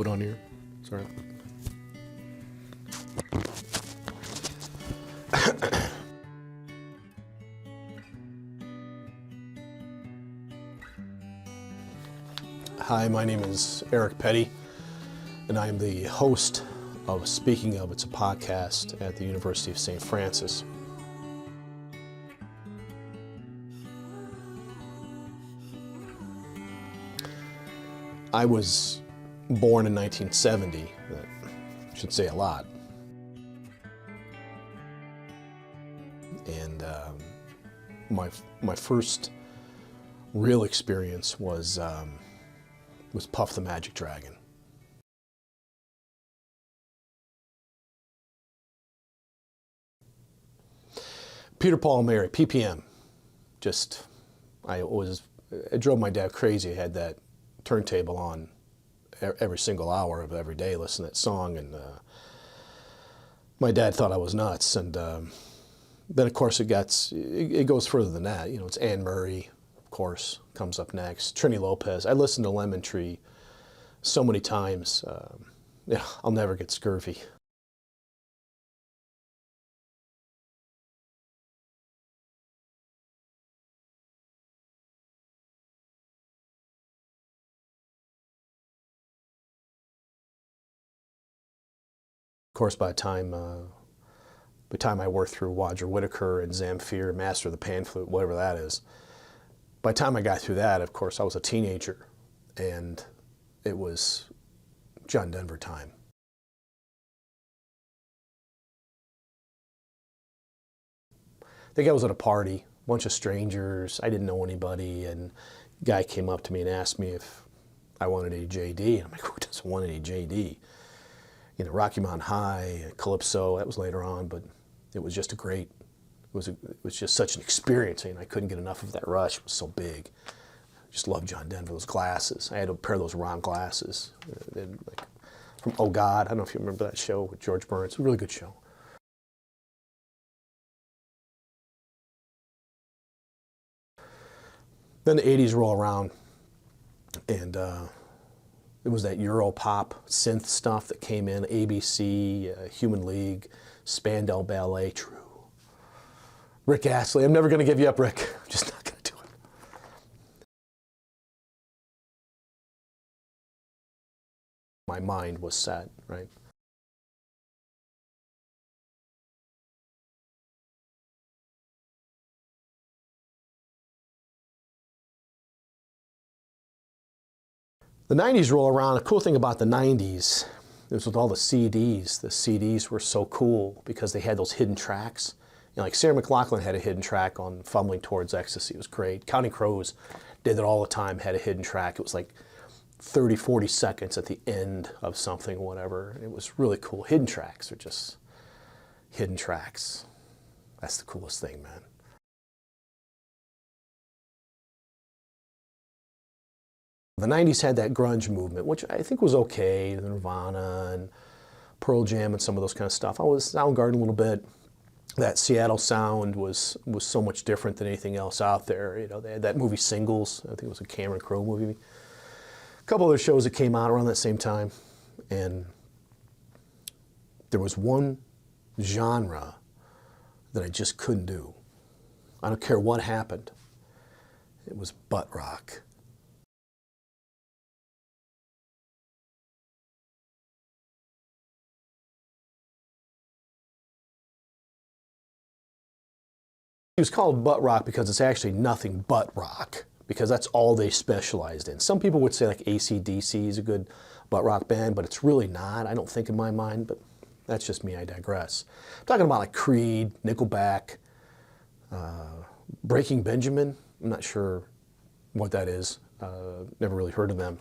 put on here. Sorry. Hi, my name is Eric Petty, and I am the host of Speaking Of. It's a podcast at the University of St. Francis. I was born in 1970. That should say a lot. And my first real experience was Puff the Magic Dragon. Peter, Paul, and Mary, PPM. It drove my dad crazy. I had that turntable on every single hour of every day, listening to that song, and my dad thought I was nuts. And then, of course, it goes further than that. You know, it's Anne Murray, of course, comes up next. Trini Lopez. I listened to Lemon Tree so many times. I'll never get scurvy. Of course, by the time I worked through Roger Whittaker and Zamfir, Master of the Pan Flute, whatever that is, by the time I got through that, of course, I was a teenager, and it was John Denver time. I think I was at a party, a bunch of strangers, I didn't know anybody, and a guy came up to me and asked me if I wanted any JD, and I'm like, who doesn't want any JD? You know, Rocky Mountain High, Calypso, that was later on, but it was just it was just such an experience, and I couldn't get enough of that rush. It was so big. I just loved John Denver, those glasses. I had a pair of those round glasses, from Oh God. I don't know if you remember that show with George Burns. A really good show. Then the 80s roll around, and it was that Euro pop synth stuff that came in, ABC, Human League, Spandau Ballet, True. Rick Astley, I'm never going to give you up, Rick. I'm just not going to do it. My mind was set, right? The 90s roll around. The cool thing about the 90s is with all the CDs were so cool because they had those hidden tracks. You know, like Sarah McLachlan had a hidden track on Fumbling Towards Ecstasy. It was great. Counting Crows did it all the time, had a hidden track. It was like 30, 40 seconds at the end of something or whatever. It was really cool. Hidden tracks are just hidden tracks. That's the coolest thing, man. The 90s had that grunge movement, which I think was okay, Nirvana and Pearl Jam and some of those kind of stuff. I was Soundgarden a little bit. That Seattle sound was so much different than anything else out there. You know, they had that movie Singles. I think it was a Cameron Crowe movie. A couple other shows that came out around that same time, and there was one genre that I just couldn't do. I don't care what happened. It was butt rock. It was called butt rock because it's actually nothing but rock, because that's all they specialized in. Some people would say like AC/DC is a good butt rock band, but it's really not, I don't think, in my mind, but that's just me, I digress. I'm talking about like Creed, Nickelback, Breaking Benjamin. I'm not sure what that is, never really heard of them.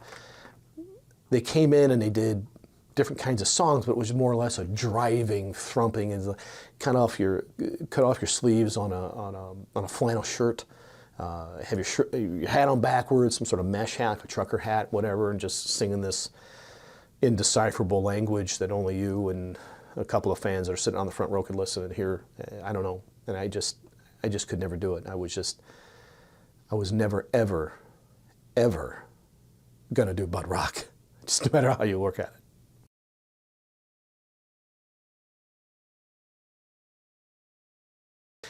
They came in and they did different kinds of songs, but it was more or less a driving, thumping, and cut off your sleeves on a flannel shirt, have your hat on backwards, some sort of mesh hat, like a trucker hat, whatever, and just singing this indecipherable language that only you and a couple of fans that are sitting on the front row could listen and hear. I don't know, and I just could never do it. I was never ever gonna do butt rock. just no matter how you look at it.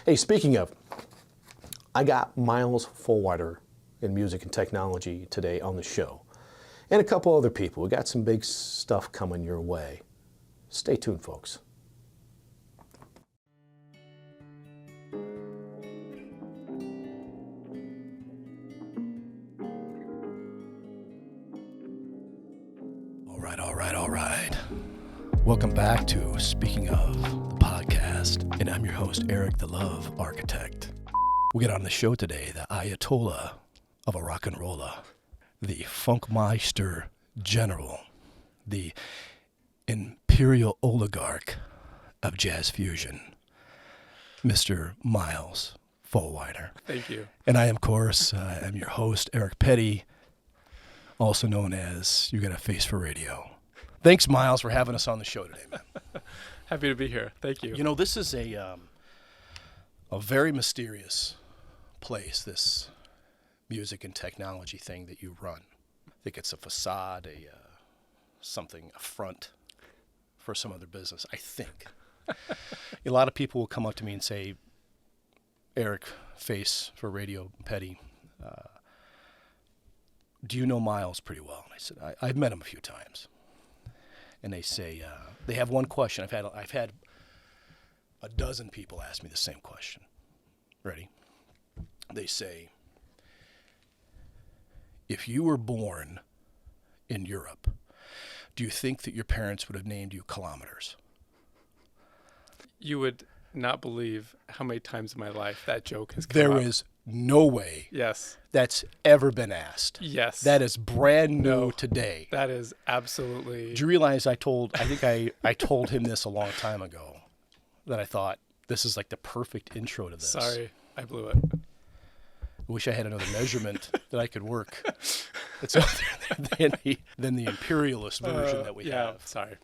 Hey, speaking of, I got Miles Fulwider in music and technology today on the show, and a couple other people. We got some big stuff coming your way. Stay tuned, folks. All right. Welcome back to Speaking of, the podcast, and I'm your host, Eric the Love Architect. We get on the show today the Ayatollah of a rock and roller, the Funkmeister General, the imperial oligarch of jazz fusion, Mr. Miles Fulwider. Thank you. And I, of course, am your host, Eric Petty, also known as You Got a Face for Radio. Thanks, Miles, for having us on the show today, man. Happy to be here. Thank you. You know, this is a very mysterious place, this music and technology thing that you run. I think it's a facade, a front for some other business, I think. A lot of people will come up to me and say, Eric, Face for Radio, Petty, do you know Miles pretty well? And I said, I've met him a few times. And they say, they have one question. I've had a dozen people ask me the same question. Ready? They say, if you were born in Europe, do you think that your parents would have named you Kilometers? You would not believe how many times in my life that joke has come There up. is no way Yes. that's ever been asked. Yes. That is brand new No. today. That is absolutely... Do you realize I told him this a long time ago, that I thought this is like the perfect intro to this. Sorry, I blew it. I wish I had another measurement that I could work. It's other than the imperialist version that we have. Sorry.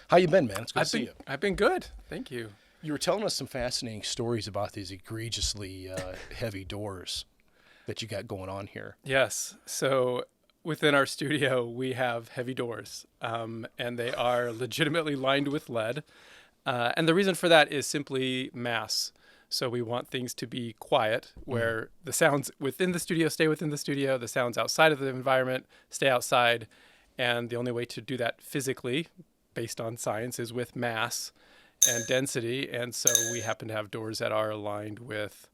How you been, man? It's good to see you. I've been good. Thank you. You were telling us some fascinating stories about these egregiously heavy doors that you got going on here. Yes. So within our studio, we have heavy doors, and they are legitimately lined with lead. And the reason for that is simply mass. So we want things to be quiet, where the sounds within the studio stay within the studio, the sounds outside of the environment stay outside. And the only way to do that physically, based on science, is with mass and density. And so we happen to have doors that are aligned with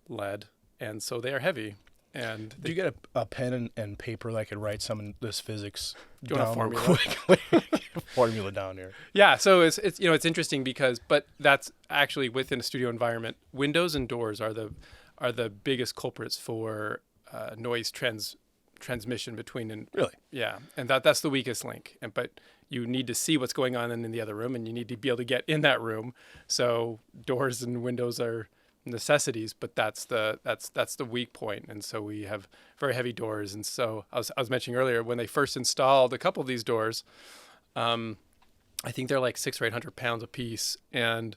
lead, and so they are heavy. And Do you get a pen and paper that I could write some of this physics Do you want a down real formula? quickly? Formula down here. Yeah, so it's it's interesting but that's actually within a studio environment. Windows and doors are the biggest culprits for noise transmission between Really? Yeah, and that's the weakest link. But you need to see what's going on in the other room, and you need to be able to get in that room. So doors and windows are necessities, but that's the weak point. And so we have very heavy doors. And so I was mentioning earlier, when they first installed a couple of these doors, I think they're like 600 or 800 pounds a piece. And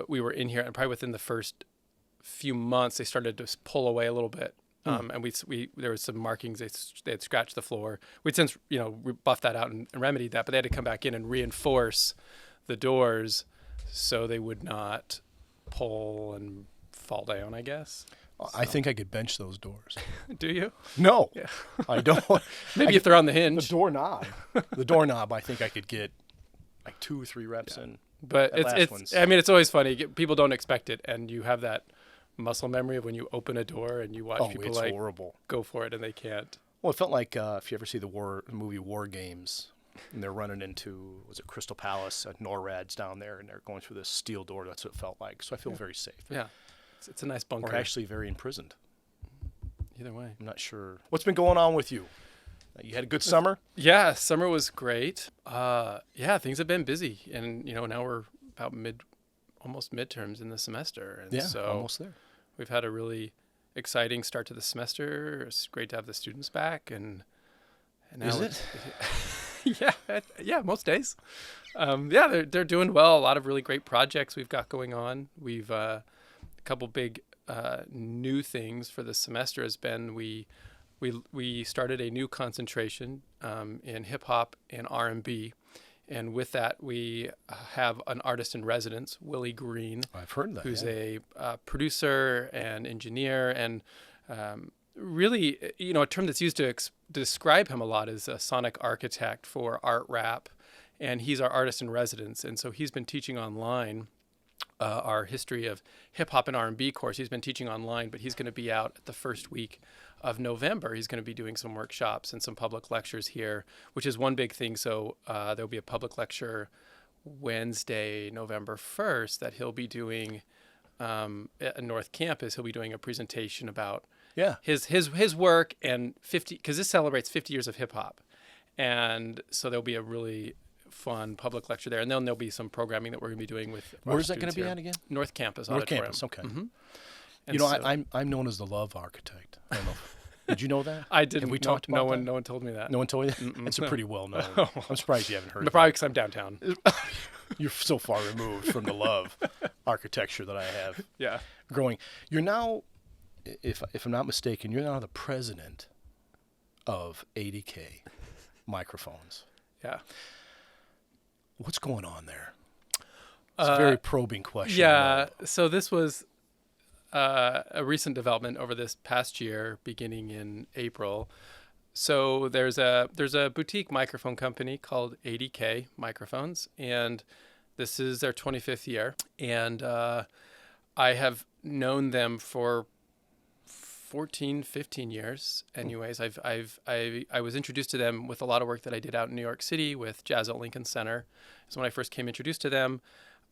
we were in here, and probably within the first few months, they started to pull away a little bit. And we there was some markings. They had scratched the floor. We'd since buffed that out and remedied that, but they had to come back in and reinforce the doors so they would not pull and fall down, I guess. I think I could bench those doors. Do you? No, Yeah. I don't. Maybe if they're on the hinge. The doorknob, I think I could get like 2 or 3 reps in. But it's always funny. People don't expect it, and you have that muscle memory of when you open a door and you watch people it's like horrible. Go for it and they can't. Well, it felt like if you ever see the movie War Games, and they're running into, was it Crystal Palace? NORAD's down there, and they're going through this steel door. That's what it felt like. So I feel very safe. Yeah, it's a nice bunker. Or actually very imprisoned. Either way. I'm not sure. What's been going on with you? You had a good summer? Yeah, summer was great. Things have been busy, and now we're about almost midterms in the semester, and so almost there. We've had a really exciting start to the semester. It's great to have the students back, and now Is it? Yeah, most days. They're doing well. A lot of really great projects we've got going on. We've a couple big new things for the semester has been we we started a new concentration in hip hop and R&B. And with that, we have an artist in residence, Willie Green. I've heard that. Who's a producer and engineer, and really, a term that's used to describe him a lot is a sonic architect for art rap. And he's our artist in residence. And so he's been teaching online our history of hip hop and R&B course. He's been teaching online, but he's going to be out at the first week of November. He's going to be doing some workshops and some public lectures here, which is one big thing. So there'll be a public lecture Wednesday, November 1st, that he'll be doing at North Campus. He'll be doing a presentation about his work and 50, because this celebrates 50 years of hip hop. And so there'll be a really fun public lecture there. And then there'll be some programming that we're going to be doing with Where's that going to be here. at again? North Campus North Auditorium. Campus, okay. Mm-hmm. I'm known as the love architect. I don't know. Did you know that? I didn't. Have we talked about that? No one told me that. No one told you that? It's a pretty well known. I'm surprised you haven't heard Probably because I'm downtown. You're so far removed from the love architecture that I have. Yeah. Growing. You're now, if I'm not mistaken, you're now the president of 80K microphones. Yeah. What's going on there? It's a very probing question. Yeah. So this was a recent development over this past year, beginning in April. So there's a boutique microphone company called 80K Microphones, and this is their 25th year. And I have known them for 14, 15 years. Anyways, I was introduced to them with a lot of work that I did out in New York City with Jazz at Lincoln Center. So when I first came introduced to them,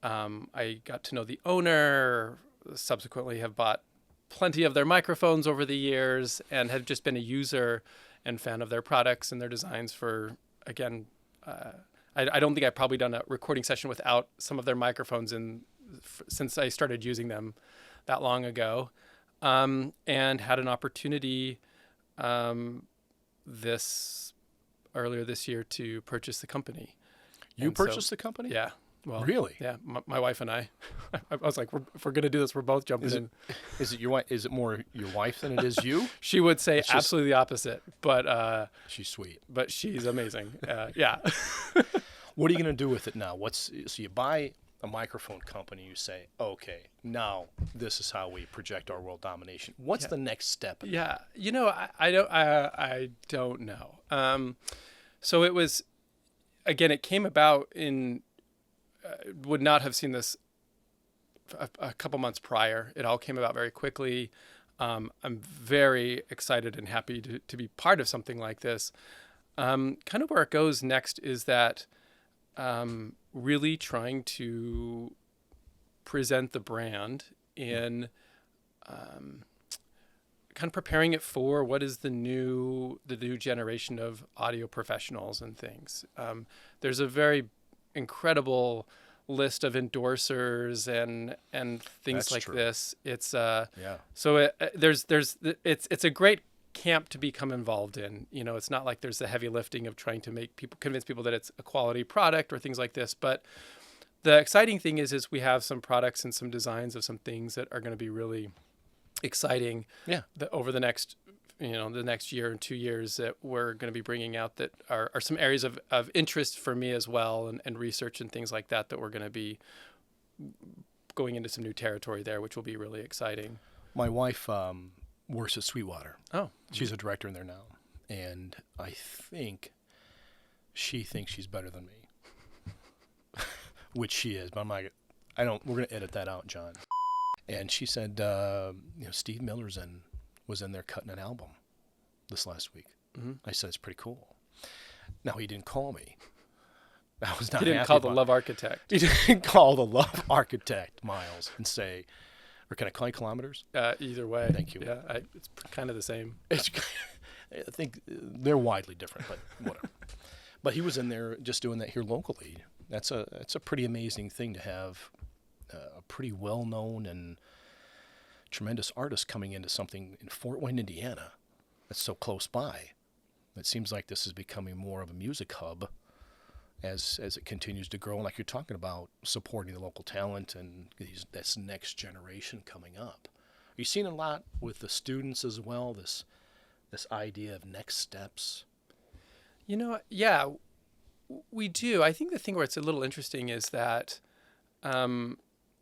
I got to know the owner, subsequently have bought plenty of their microphones over the years, and have just been a user and fan of their products and their designs for, again, I don't think I've probably done a recording session without some of their microphones since I started using them that long ago. And had an opportunity earlier this year to purchase the company. You purchased the company? Yeah. Well, really? Yeah. My wife and I was like, if we're going to do this, we're both jumping in. Is it your wife? Is it more your wife than it is you? She would say absolutely the opposite, but she's sweet. But she's amazing. Yeah. What are you going to do with it now? So you buy a microphone company, you say, okay, now this is how we project our world domination. What's the next step? Yeah. I don't know. So it was, again, it came about would not have seen this a couple months prior. It all came about very quickly. I'm very excited and happy to be part of something like this. Kind of where it goes next is that really trying to present the brand in kind of preparing it for what is the new generation of audio professionals and things. There's a very incredible list of endorsers and things like this. It's so it's a great camp to become involved in. It's not like there's the heavy lifting of trying to convince people that it's a quality product or things like this. But the exciting thing is we have some products and some designs of some things that are going to be really exciting. Yeah. Over the next the next year and 2 years that we're going to be bringing out that are some areas of interest for me as well, and research and things like that we're going to be going into some new territory there, which will be really exciting. My wife works at Sweetwater. Oh. She's a director in there now. And I think she thinks she's better than me, which she is. But we're going to edit that out, John. And she said, Steve Miller's was in there cutting an album this last week. Mm-hmm. I said, it's pretty cool. Now, he didn't call me. I was not happy. He didn't call the love architect. He didn't call the love architect, Miles, and say, or can I call you kilometers? Either way. Thank you. Yeah, it's kind of the same. I think they're widely different, but whatever. But he was in there just doing that here locally. That's a pretty amazing thing to have a pretty well-known and tremendous artist coming into something in Fort Wayne, Indiana, that's so close by. It seems like this is becoming more of a music hub as it continues to grow. And like you're talking about, supporting the local talent and this next generation coming up. Are you seeing a lot with the students as well, this this idea of next steps? Yeah, we do. I think the thing where it's a little interesting is that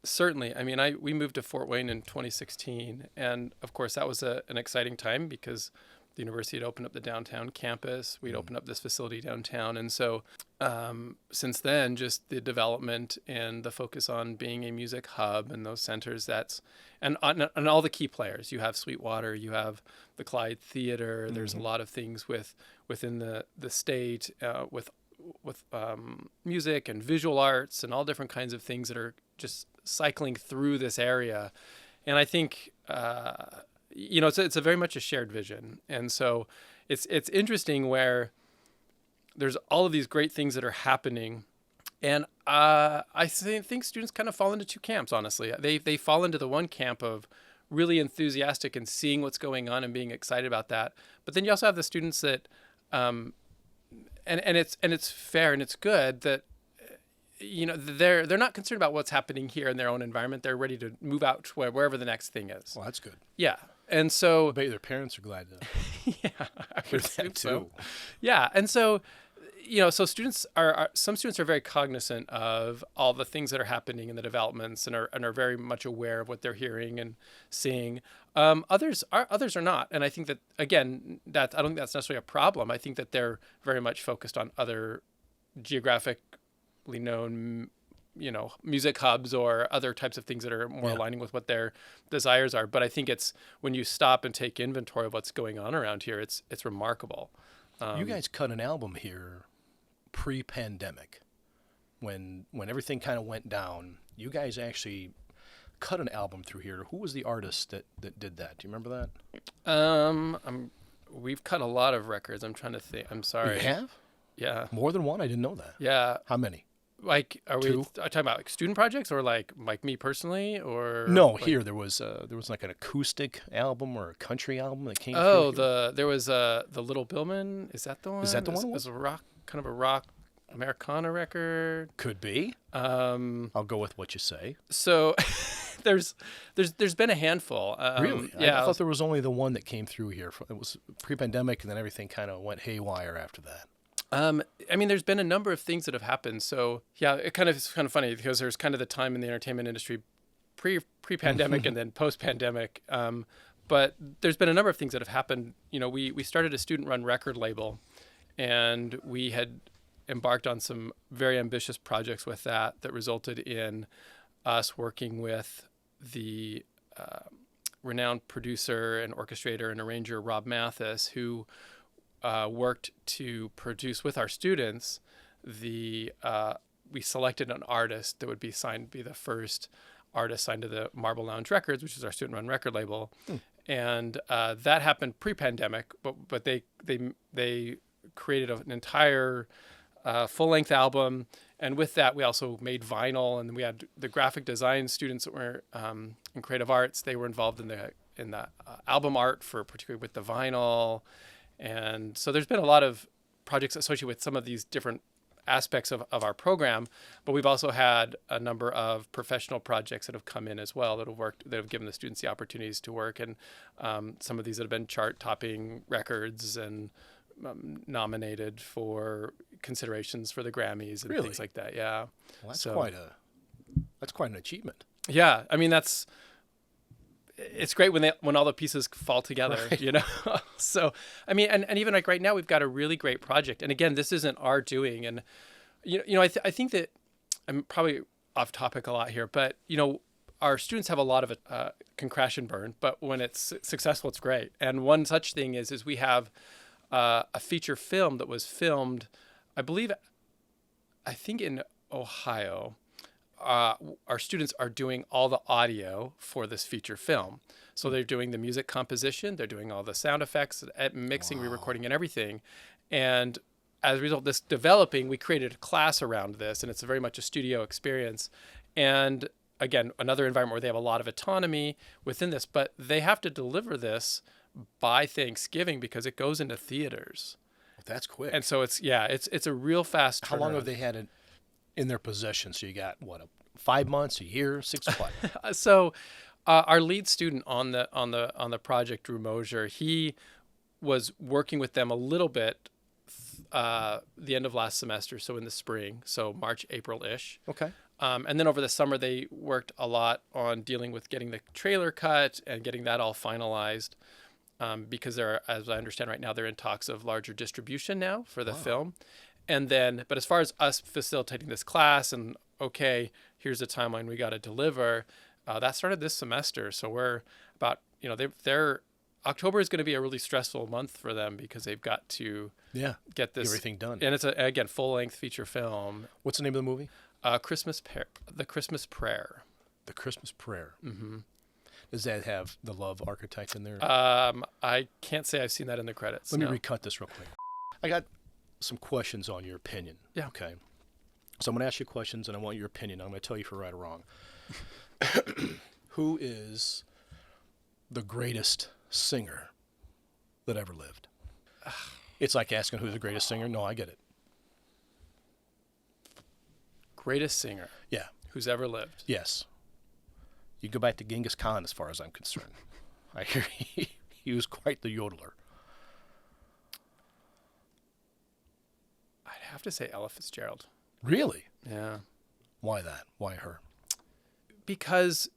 certainly, I mean, we moved to Fort Wayne in 2016, and of course that was an exciting time because the university had opened up the downtown campus. We'd opened up this facility downtown, and so since then, just the development and the focus on being a music hub and those centers. And all the key players. You have Sweetwater, you have the Clyde Theater. There's a lot of things within the state with music and visual arts and all different kinds of things that are just cycling through this area. And I think it's a very much a shared vision. And so it's interesting where there's all of these great things that are happening. And I think students kind of fall into two camps, honestly. They fall into the one camp of really enthusiastic and seeing what's going on and being excited about that. But then you also have the students that and it's fair and it's good that they're not concerned about what's happening here in their own environment. They're ready to move out to wherever the next thing is. Well, that's good. Yeah. And so I bet their parents are glad to yeah, I hear would assume that so. too. Yeah. And so so students some students are very cognizant of all the things that are happening in the developments and are very much aware of what they're hearing and seeing. Others are not. And I think that, again, I don't think that's necessarily a problem. I think that they're very much focused on other geographically known, music hubs or other types of things that are more aligning with what their desires are. But I think it's when you stop and take inventory of what's going on around here, it's remarkable. You guys cut an album here pre-pandemic when everything kind of went down. You guys actually cut an album through here. Who was the artist that did that? Do you remember that? We've cut a lot of records. I'm trying to think. I'm sorry. You have? Yeah. More than one? I didn't know that. Yeah. How many? Like, are we Two? talking about like student projects or like me personally or? No, like, here there was like an acoustic album or a country album that came Oh, through here. there was the Little Billman. Is that the one? Is that the one it It was? was a rock, kind of a rock Americana record. Could be. I'll go with what you say. So there's been a handful. Really? Yeah. I thought there was only the one that came through here. It was pre-pandemic, and then everything kind of went haywire after that. I mean, there's been a number of things that have happened. So yeah, it's kind of funny because there's kind of the time in the entertainment industry pre-pandemic and then post-pandemic. But there's been a number of things that have happened. We started a student-run record label, and we had embarked on some very ambitious projects with that resulted in us working with the renowned producer and orchestrator and arranger Rob Mathis, who worked to produce with our students we selected an artist that would be the first artist signed to the Marble Lounge Records, which is our student-run record label. And that happened pre-pandemic, but they created an entire full-length album. And with that, we also made vinyl, and we had the graphic design students that were in creative arts. They were involved in the album art particularly with the vinyl. And so there's been a lot of projects associated with some of these different aspects of our program, but we've also had a number of professional projects that have come in as well that have given the students the opportunities to work. And some of these that have been chart-topping records and nominated for considerations for the Grammys and Really? things like that. Yeah. Well, that's quite an achievement. Yeah. I mean, it's great when all the pieces fall together, Right. So, I mean, and even like right now, we've got a really great project. And again, this isn't our doing. And, I think that I'm probably off topic a lot here, but, our students have a lot of it, can crash and burn, but when it's successful, it's great. And one such thing is we have a feature film that was filmed, I think in Ohio. Our students are doing all the audio for this feature film. So they're doing the music composition, they're doing all the sound effects, mixing, re-recording, and everything. And as a result of this developing, we created a class around this, and it's very much a studio experience. And again, another environment where they have a lot of autonomy within this, but they have to deliver this by Thanksgiving because it goes into theaters. Well, that's quick. And so it's a real fast turnaround. How long have they had it in their possession? So you got 5 months, a year, 6 what? So our lead student on the project, Drew Mosier, he was working with them a little bit the end of last semester, so in the spring, so March, April-ish. Okay. And then over the summer, they worked a lot on dealing with getting the trailer cut and getting that all finalized. Because they're, as I understand right now, they're in talks of larger distribution now for the film. And then, but as far as us facilitating this class and, okay, here's the timeline we got to deliver, that started this semester. So we're about, they're October is going to be a really stressful month for them because they've got to get this everything done. And it's again, full-length feature film. What's the name of the movie? The Christmas Prayer. The Christmas Prayer. Mm-hmm. Does that have the Love Architect in there? I can't say I've seen that in the credits. Let me recut this real quick. I got some questions on your opinion. Yeah. Okay. So I'm going to ask you questions, and I want your opinion. I'm going to tell you if you're right or wrong. Who is the greatest singer that ever lived? It's like asking who's the greatest singer. No, I get it. Greatest singer. Yeah. Who's ever lived. Yes. You go back to Genghis Khan as far as I'm concerned. I hear he was quite the yodeler. I'd have to say Ella Fitzgerald. Really? Yeah. Why that? Why her? Because,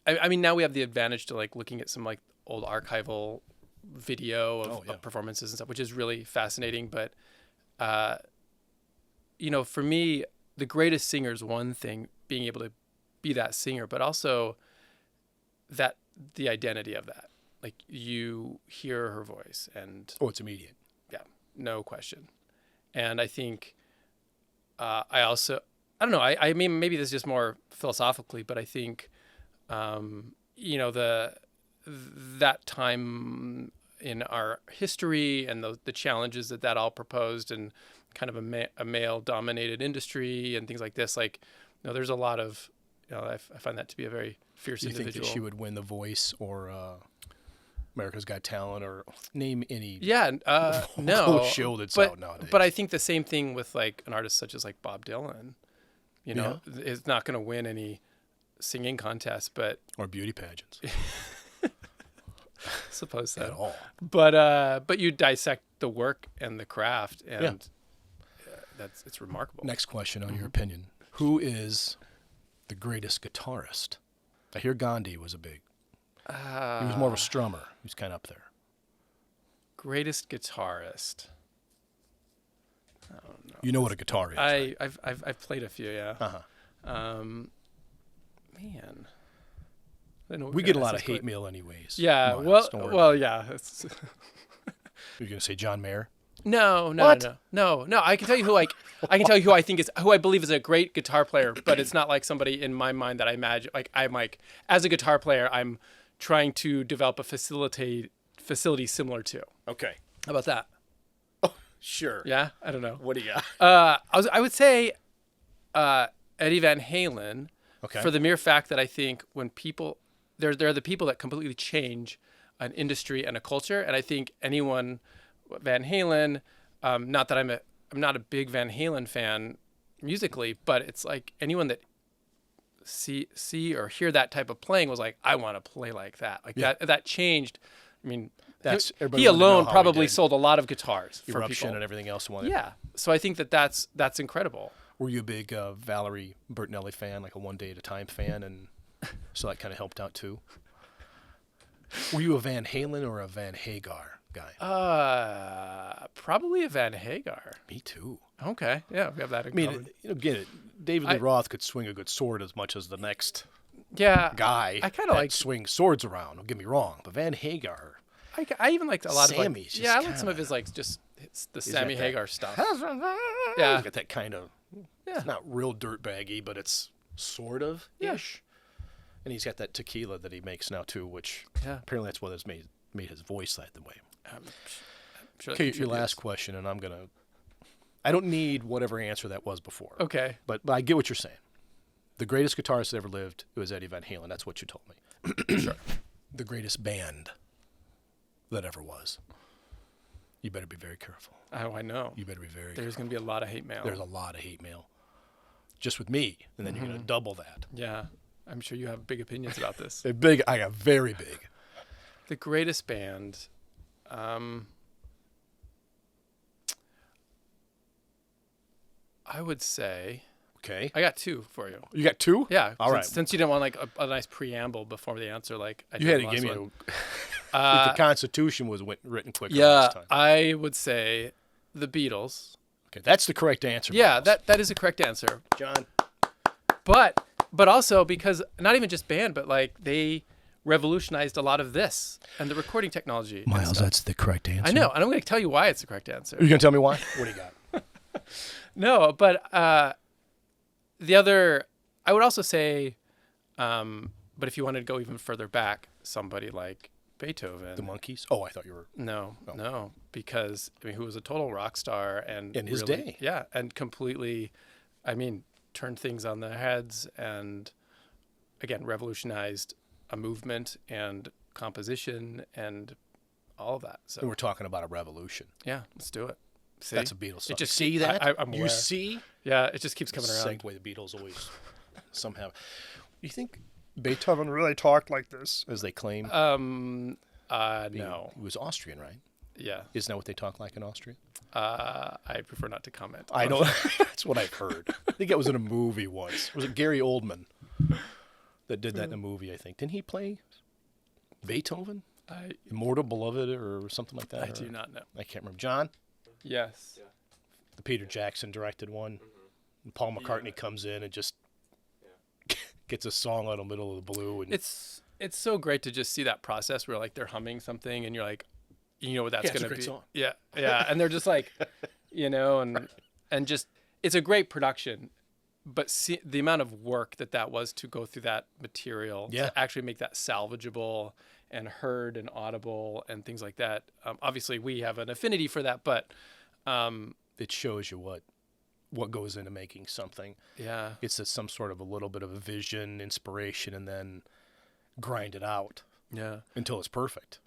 I mean, now we have the advantage to like looking at some like old archival video of performances and stuff, which is really fascinating. But, for me, the greatest singer is one thing, being able to be that singer, but also that the identity of that. Like you hear her voice and... Oh, it's immediate. Yeah, no question. And I think I don't know, I mean, maybe this is just more philosophically, but I think, that time in our history and the challenges that all proposed and kind of a male-dominated industry and things like this, like, there's a lot of, I find that to be a very fierce individual. Do you think that she would win The Voice or America's Got Talent or name any no show that's out nowadays? But I think the same thing with like an artist such as like Bob Dylan, is not going to win any singing contest, or beauty pageants. Suppose so. At all. But you dissect the work and the craft, and it's remarkable. Next question on your opinion. Who is the greatest guitarist? I hear Gandhi was a big... he was more of a strummer. He was kind of up there. Greatest guitarist. I don't know. You know what a guitar is, right? I've played a few, yeah. Uh-huh. Man. We get a lot of hate mail anyways. Yeah, yeah. You're going to say John Mayer? No. I can tell you who I think is who I believe is a great guitar player, but it's not like somebody in my mind that I imagine. Like I'm like, as a guitar player, I'm trying to develop a facility similar to. Okay. How about that? Oh, sure. Yeah, I don't know. What do you got? I would say Eddie Van Halen. Okay. For the mere fact that I think when people there are the people that completely change an industry and a culture, and I think anyone. Van Halen, not that I'm not a big Van Halen fan musically, but it's like anyone that see or hear that type of playing was like, I want to play like that. Like that changed. I mean, he alone probably sold a lot of guitars for Eruption people. and everything else. Yeah. So I think that's incredible. Were you a big Valerie Bertinelli fan, like a One Day at a Time fan, and so that kind of helped out too? Were you a Van Halen or a Van Hagar guy? Probably a Van Hagar. Me too. Okay, yeah, we have that in common. Again, David Lee Roth could swing a good sword as much as the next guy. I kind of like swing swords around. Don't get me wrong, but Van Hagar. I even liked a lot Sammy's of I like some of his like just the Sammy Hagar stuff. Yeah, got that kind of. It's not real dirtbaggy, but it's sort of ish. And he's got that tequila that he makes now too, which apparently that's what has made his voice that way. I'm sure okay, your last question, and I don't need whatever answer that was before. Okay. But I get what you're saying. The greatest guitarist that ever lived was Eddie Van Halen. That's what you told me. Sure. The greatest band that ever was. You better be very careful. Oh, I know. You better be very There's careful. going to be a lot of hate mail. There's a lot of hate mail. Just with me, and then you're going to double that. Yeah. I'm sure you have big opinions about this. They're big. I got very big. The greatest band. I would say Okay. I got two for you. You got two? Yeah. All right. Since you didn't want like a nice preamble before the answer, like I You had did to the give me last a... one. the Constitution was written quicker Yeah, last time. I would say the Beatles. Okay, that's the correct answer. Yeah, Miles. that is a correct answer. John. But also because not even just band, but like they revolutionized a lot of this and the recording technology. and Miles, stuff. that's the correct answer. I know, and I'm going to tell you why it's the correct answer. Are you going to tell me why? What do you got? No, but the other, I would also say, but if you wanted to go even further back, somebody like Beethoven. The Monkees? Oh, I thought you were... No, because I mean, who was a total rock star and In his really- day. yeah, and completely, I mean, turned things on their heads and again revolutionized a movement and composition and all of that. So We're talking about a revolution. yeah, let's do it. See? That's a Beatles song. It just see that? I'm you aware. see? Yeah, it just keeps coming around. Segue the Beatles always somehow. You think Beethoven really talked like this, as they claim? No. He was Austrian, right? Yeah. Isn't that what they talk like in Austria? I prefer not to comment. I know. That's what I've heard. I think it was in a movie once. Was it Gary Oldman that did that in a movie, I think? Didn't he play Beethoven? Immortal Beloved or something like that? I do not know. I can't remember. John? Yes. The Peter Jackson directed one. And Paul McCartney comes in and just gets a song out of the middle of the blue. And It's so great to just see that process where like they're humming something and you're like, you know what that's Yeah, it's a gonna great be. song. Yeah, yeah, and they're just like, and just it's a great production, but see the amount of work that was to go through that material Yeah. to actually make that salvageable and heard and audible and things like that. Obviously, we have an affinity for that, but it shows you what goes into making something. yeah, It's some sort of a little bit of a vision, inspiration, and then grind it out yeah. until it's perfect.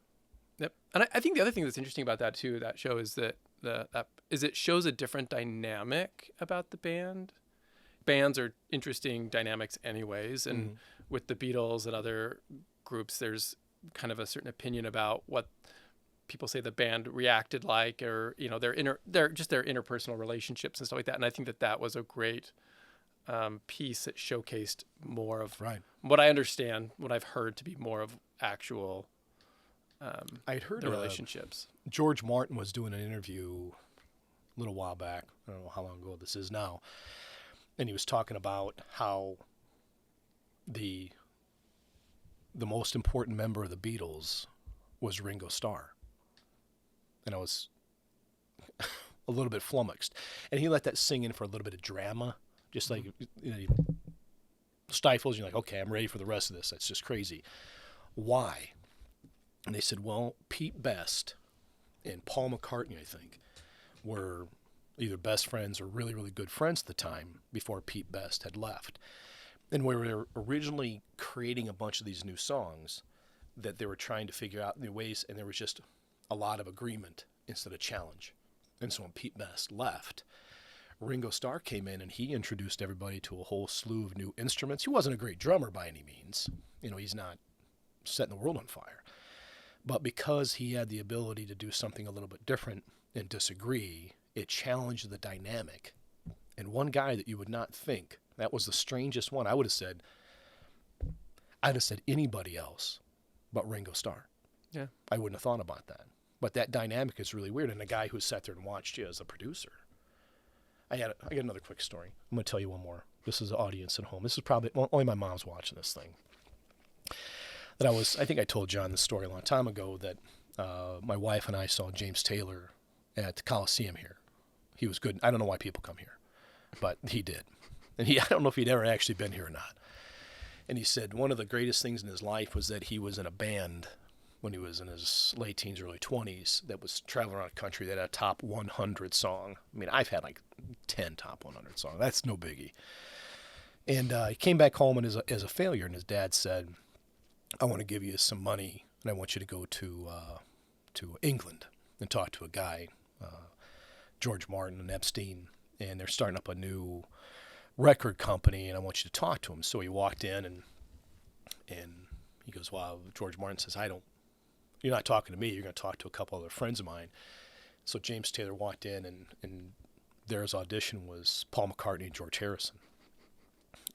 Yep. And I think the other thing that's interesting about that too, that show is that it shows a different dynamic about the band. Bands are interesting dynamics anyways. And with the Beatles and other groups, there's kind of a certain opinion about what people say the band reacted like, or, their interpersonal relationships and stuff like that. And I think that was a great piece that showcased more of what I understand, what I've heard to be more of actual I'd heard the relationships. George Martin was doing an interview a little while back. I don't know how long ago this is now. And he was talking about how the most important member of the Beatles was Ringo Starr. And I was a little bit flummoxed. And he let that sing in for a little bit of drama. Just like, he stifles, you're like, okay, I'm ready for the rest of this. That's just crazy. Why? And they said, well, Pete Best and Paul McCartney, I think, were either best friends or really, really good friends at the time before Pete Best had left. And we were originally creating a bunch of these new songs that they were trying to figure out new ways, and there was just a lot of agreement instead of challenge. And so when Pete Best left, Ringo Starr came in and he introduced everybody to a whole slew of new instruments. He wasn't a great drummer by any means. He's not setting the world on fire. But because he had the ability to do something a little bit different and disagree, it challenged the dynamic. And one guy that you would not think, that was the strangest one, I'd have said anybody else but Ringo Starr. Yeah. I wouldn't have thought about that. But that dynamic is really weird. And a guy who sat there and watched you as a producer. I got another quick story. I'm going to tell you one more. This is the audience at home. This is probably, only my mom's watching this thing. I think I told John this story a long time ago that my wife and I saw James Taylor at the Coliseum here. He was good. I don't know why people come here, but he did. And I don't know if he'd ever actually been here or not. And he said one of the greatest things in his life was that he was in a band when he was in his late teens, early 20s, that was traveling around the country that had a top 100 song. I mean, I've had like 10 top 100 songs. That's no biggie. And he came back home and as a failure, and his dad said, I want to give you some money, and I want you to go to England and talk to a guy, George Martin and Epstein, and they're starting up a new record company, and I want you to talk to him. So he walked in, and he goes, well, George Martin says, you're not talking to me, you're going to talk to a couple other friends of mine. So James Taylor walked in, and theirs audition was Paul McCartney and George Harrison.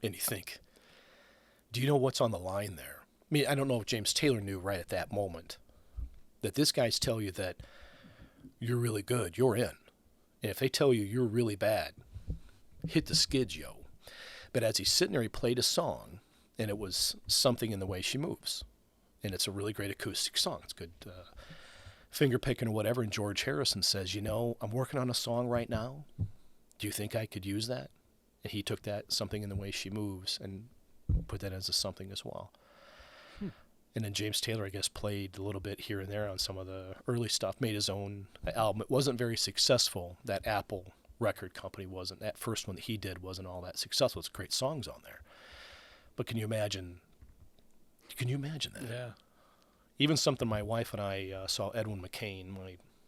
And you think, do you know what's on the line there? I mean, I don't know if James Taylor knew right at that moment that this guy's tell you that you're really good, you're in. And if they tell you you're really bad, hit the skids, yo. But as he's sitting there, he played a song, and it was Something in the Way She Moves. And it's a really great acoustic song. It's good finger picking or whatever. And George Harrison says, you know, I'm working on a song right now. Do you think I could use that? And he took that Something in the Way She Moves and put that as a something as well. And then James Taylor, I guess, played a little bit here and there on some of the early stuff, made his own album. It wasn't very successful. That Apple record company wasn't. That first one that he did wasn't all that successful. It's great songs on there. But can you imagine that? Yeah. Even something my wife and I saw Edwin McCain,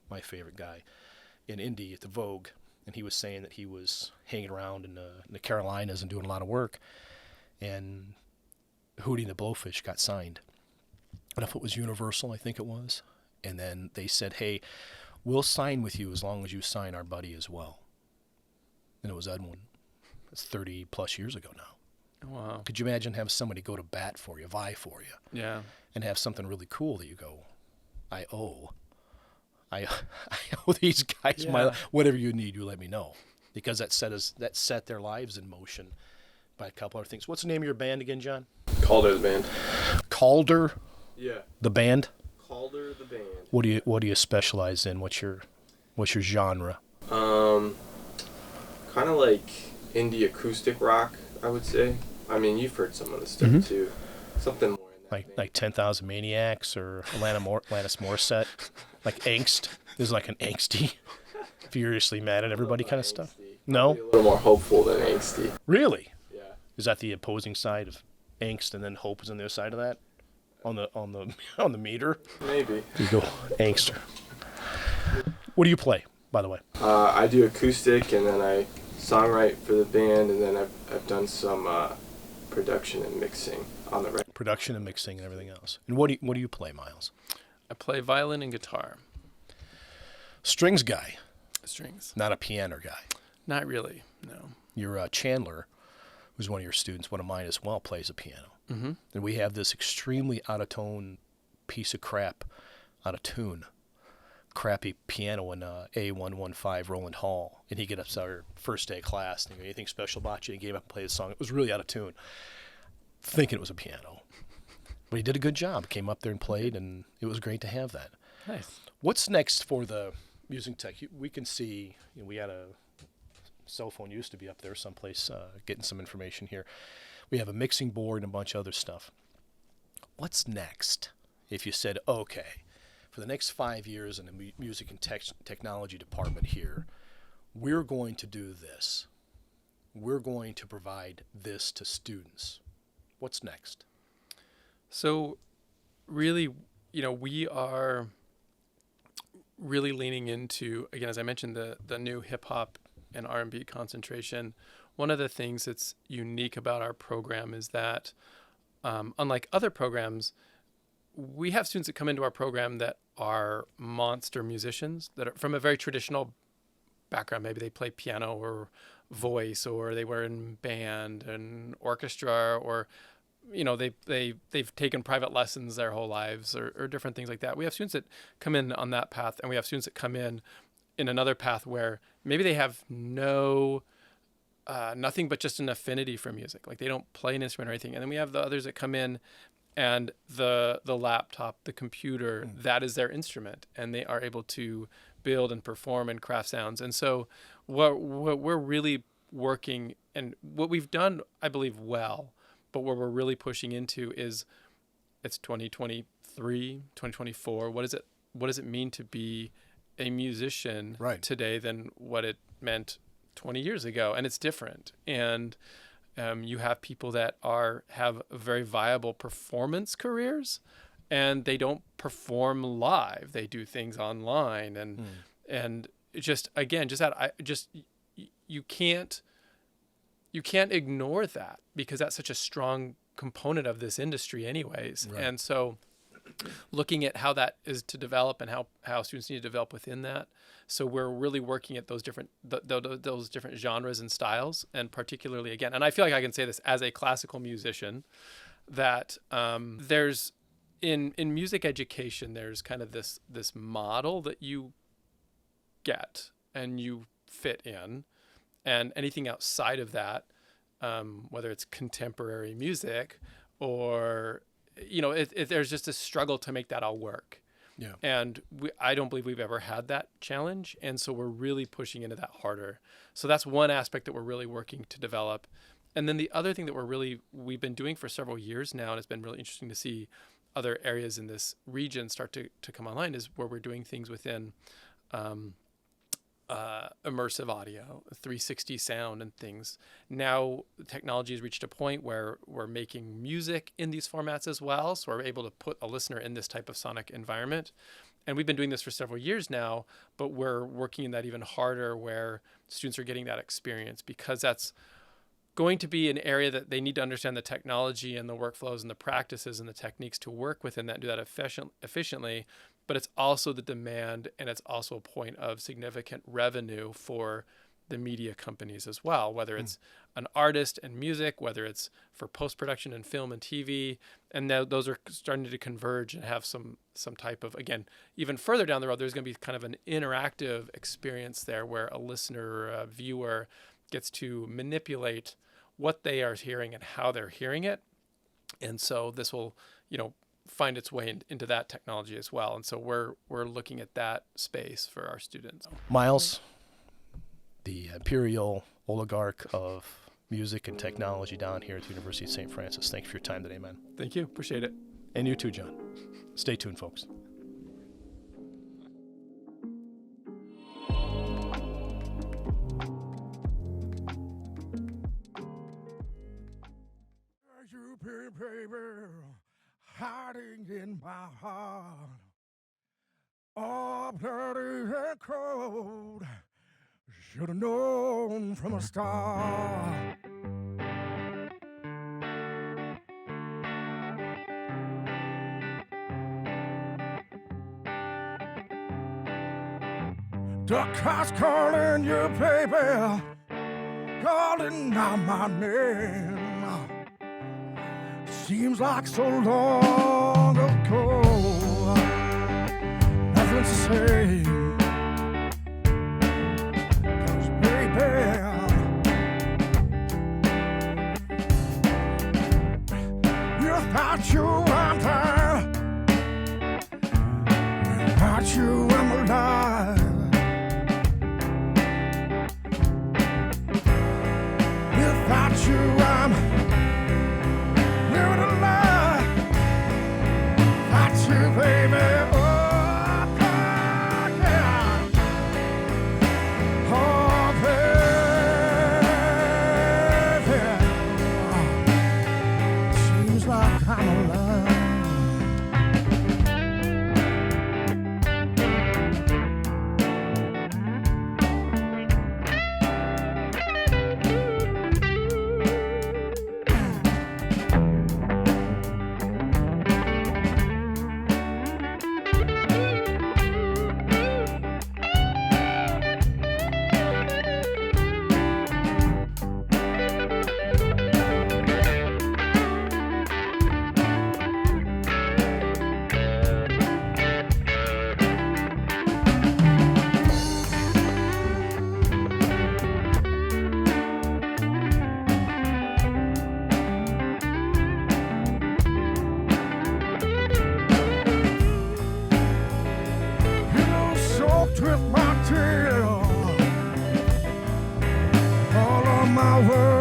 my favorite guy, in Indy at the Vogue, and he was saying that he was hanging around in the Carolinas and doing a lot of work, and Hootie and the Blowfish got signed. I don't know if it was Universal, I think it was. And then they said, hey, we'll sign with you as long as you sign our buddy as well. And it was Edwin. That's 30 plus years ago now. Wow. Could you imagine having somebody go to bat for you, vie for you? Yeah. And have something really cool that you go, I owe these guys my whatever you need, you let me know. Because that set their lives in motion by a couple other things. What's the name of your band again, John? Calder the band. Calder? Yeah. The band? Calder the band. What do you specialize in? What's your genre? Kind of like indie acoustic rock, I would say. I mean, you've heard some of the stuff too. Something more in that vein. Like 10,000 Maniacs or Alanis Morissette, like angst. This is like an angsty, furiously mad at everybody kind of stuff. No, Probably a little more hopeful than angsty. really? Yeah. Is that the opposing side of angst, and then hope is on the other side of that? On the meter? Maybe. You go angster. What do you play, by the way? I do acoustic, and then I songwrite for the band, and then I've done some production and mixing on the record. Production and mixing and everything else. And what do you play, Miles? I play violin and guitar. Strings guy, Strings. not a piano guy. Not really, no. Your Chandler, who's one of your students, one of mine as well, plays a piano. Mm-hmm. And we have this extremely out-of-tone piece of crap, out-of-tune, crappy piano in A115 Roland Hall. And he get up to our first day of class, and he goes, anything special about you? And he came up and played a song. It was really out of tune, thinking it was a piano. But he did a good job. Came up there and played, and it was great to have that. Nice. What's next for the music tech? We can see, we had a cell phone used to be up there someplace getting some information here. We have a mixing board and a bunch of other stuff. What's next? If you said, okay, for the next 5 years in the music and technology department here, we're going to do this. We're going to provide this to students. What's next? So really, we are really leaning into, again, as I mentioned, the new hip hop and R&B concentration. One of the things that's unique about our program is that, unlike other programs, we have students that come into our program that are monster musicians that are from a very traditional background. Maybe they play piano or voice, or they were in band and orchestra, or they've taken private lessons their whole lives, or different things like that. We have students that come in on that path, and we have students that come in another path where maybe they have nothing but just an affinity for music. Like they don't play an instrument or anything. And then we have the others that come in and the laptop, the computer, that is their instrument, and they are able to build and perform and craft sounds. And so what we're really working, and what we've done, I believe, well, but what we're really pushing into is, it's 2023, 2024. What does it mean to be a musician today than what it meant 20 years ago? And it's different. And you have people that have very viable performance careers, and they don't perform live. They do things online, and you can't ignore that, because that's such a strong component of this industry anyways. Right. And so looking at how that is to develop and how students need to develop within that. So we're really working at those different those different genres and styles, and particularly again, and I feel like I can say this as a classical musician, that there's in music education, there's kind of this model that you get and you fit in, and anything outside of that, whether it's contemporary music or there's just a struggle to make that all work. Yeah. And I don't believe we've ever had that challenge. And so we're really pushing into that harder. So that's one aspect that we're really working to develop. And then the other thing that we've been doing for several years now, and it's been really interesting to see other areas in this region start to come online, is where we're doing things within immersive audio, 360 sound and things. Now technology has reached a point where we're making music in these formats as well. So we're able to put a listener in this type of sonic environment. And we've been doing this for several years now, but we're working in that even harder, where students are getting that experience, because that's going to be an area that they need to understand the technology and the workflows and the practices and the techniques to work within that and do that efficiently. But it's also the demand, and it's also a point of significant revenue for the media companies as well, whether it's an artist and music, whether it's for post-production and film and TV. And those are starting to converge and have some type of, again, even further down the road, there's going to be kind of an interactive experience there where a listener or a viewer gets to manipulate what they are hearing and how they're hearing it. And so this will, find its way into that technology as well. And so we're looking at that space for our students. Miles, the imperial oligarch of music and technology down here at the University of St. Francis. Thanks for your time today, man. Thank you. Appreciate it. And you too, John. Stay tuned, folks. Hiding in my heart, all bloody and cold. Should have known from the start. The cops calling you, baby, calling out my name. Seems like so long ago, nothing to say, 'cause baby, without you I'm down, without you I'm alive, without you I'm baby, oh, yeah. Oh, baby, seems like I'm alive. With my tears, all of my words.